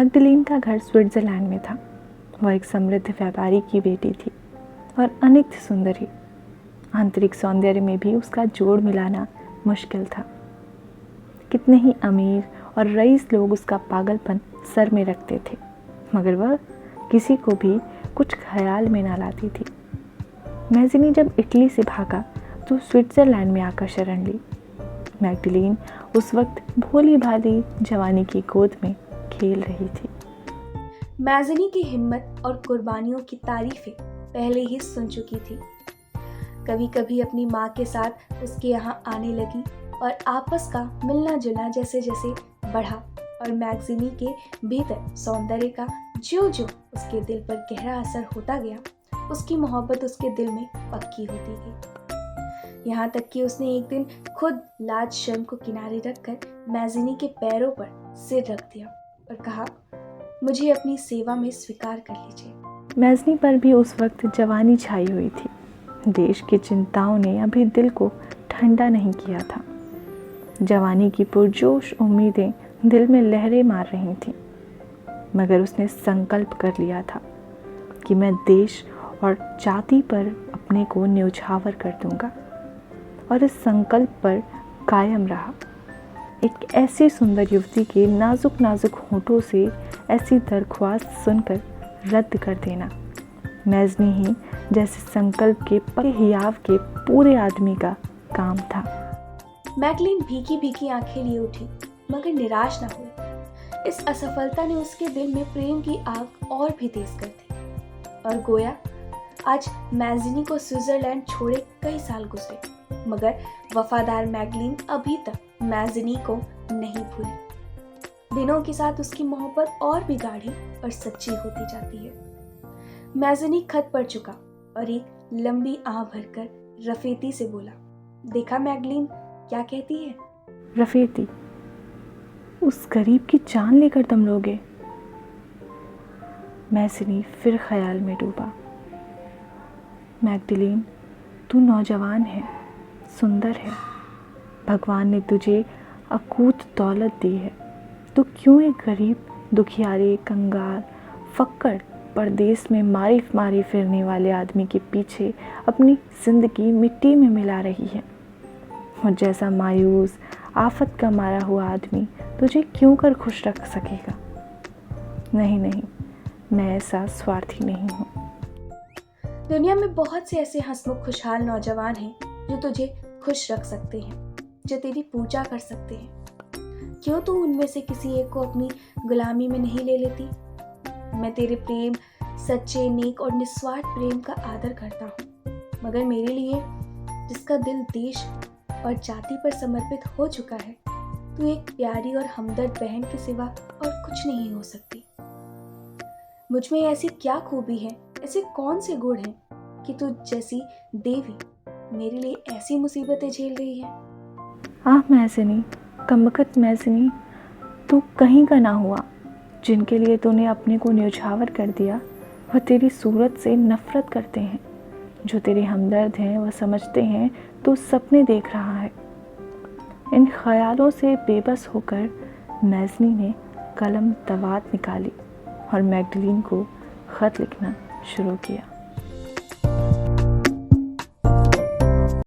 Magdalene का घर Switzerland में था। वह एक समृद्ध व्यापारी की बेटी थी और अनित्य सुंदरी। आंतरिक सौंदर्य में भी उसका जोड़ मिलाना मुश्किल था। कितने ही अमीर और रईस लोग उसका पागलपन सर में रखते थे, मगर वह किसी को भी कुछ ख्याल में ना लाती थी। मैज़नी जब इटली से भागा तो स्विट्ज़रलैंड में आकर शरण ली। मैग्डलीन उस वक्त भोली भाली जवानी की गोद में खेल रही थी। मैज़नी की हिम्मत और कुर्बानियों की तारीफें पहले ही सुन चुकी थी। कभी कभी अपनी माँ के साथ उसके यहाँ आने लगी और आपस का मिलना जुलना जैसे जैसे बढ़ा और मैग्ज़नी के भीतर सौंदर्य का जो जो उसके दिल पर गहरा असर होता गया, उसकी मोहब्बत उसके दिल में पक्की होती गई। यहाँ तक कि उसने एक दिन खुद लाज शर्म को किनारे रखकर मैज़नी के पैरों पर सिर रख दिया और कहा, मुझे अपनी सेवा में स्वीकार कर लीजिए। मैज़नी पर भी उस वक्त जवानी छाई हुई थी। देश की चिंताओं ने अभी दिल को ठंडा नहीं किया था। जवानी की पुरजोश उम्मीदें दिल में लहरें मार रही थीं, मगर उसने संकल्प कर लिया था कि मैं देश और जाति पर अपने को न्यौछावर कर दूंगा, और इस संकल्प पर कायम रहा। एक ऐसी सुंदर युवती के नाजुक नाजुक होठों से ऐसी दरख्वास्त सुनकर रद्द कर देना मैज़नी ही जैसे संकल्प के पक्के हियाव के पूरे आदमी का काम था। मैग्डलीन भीगी भीगी आंखें लिए उठी, मगर निराश न हुई। इस असफलता ने उसके दिल में प्रेम की आग और भी तेज कर दी और गोया आज मैज़नी को स्विट्जरलैंड छोड़े कई साल गुजरे, मगर वफादार मैग्डलीन अभी तक मैज़नी को नहीं भूली। दिनों के साथ उसकी मोहब्बत और भी गाढ़ी और सच्ची होती जाती है। मैज़नी खत पढ़ चुका और एक लंबी आह भरकर रफेती से बोला, देखा मैग्डलीन क्या कहती है? रफेती, उस गरीब की जान लेकर तुम लोगे? मैज़नी फिर ख्याल में डूबा। मैग्डलीन, तू नौजवान है, सुंदर है, भगवान ने तुझे अकूत दौलत दी है, तो क्यों एक गरीब, दुखियारे, कंगाल, फक्कड़, परदेश में मारी फिरने वाले आदमी के पीछे अपनी जिंदगी मिट्टी में मिला रही है? और जैसा मायूस, आफत का मारा हुआ आदमी तुझे क्यों कर खुश रख सकेगा? नहीं नहीं, मैं ऐसा स्वार्थी नहीं हूँ। दुनिया में बहुत से ऐसे हंसमुख खुशहाल नौजवान हैं जो तुझे खुश रख सकते हैं, जो तेरी पूजा कर सकते हैं। क्यों तू उनमें से किसी एक को अपनी गुलामी में नहीं ले लेती? मैं तेरे प्रेम, सच्चे, नेक और निस्वार्थ प्रेम का आदर करता हूँ, मगर मेरे लिए जिसका दिल देश और जाति पर समर्पित हो चुका है, तू एक प्यारी और हमदर्द बहन के सिवा और कुछ नहीं हो सकती। मुझ में ऐसी क्या खूबी है, ऐसे कौन से गुण हैं कि तू जैसी देवी मेरे लिए ऐसी मुसीबतें झेल रही है? आह मैज़नी, कमबख्त मैज़नी, तू कहीं का ना हुआ। जिनके लिए तूने अपने को न्यौछावर कर दिया, वह तेरी सूरत से नफरत करते हैं। जो तेरे हमदर्द हैं वह समझते हैं तू सपने देख रहा है। इन ख्यालों से बेबस होकर मैज़नी ने कलम दवात निकाली और मैग्डलीन को ख़त लिखना शुरू किया।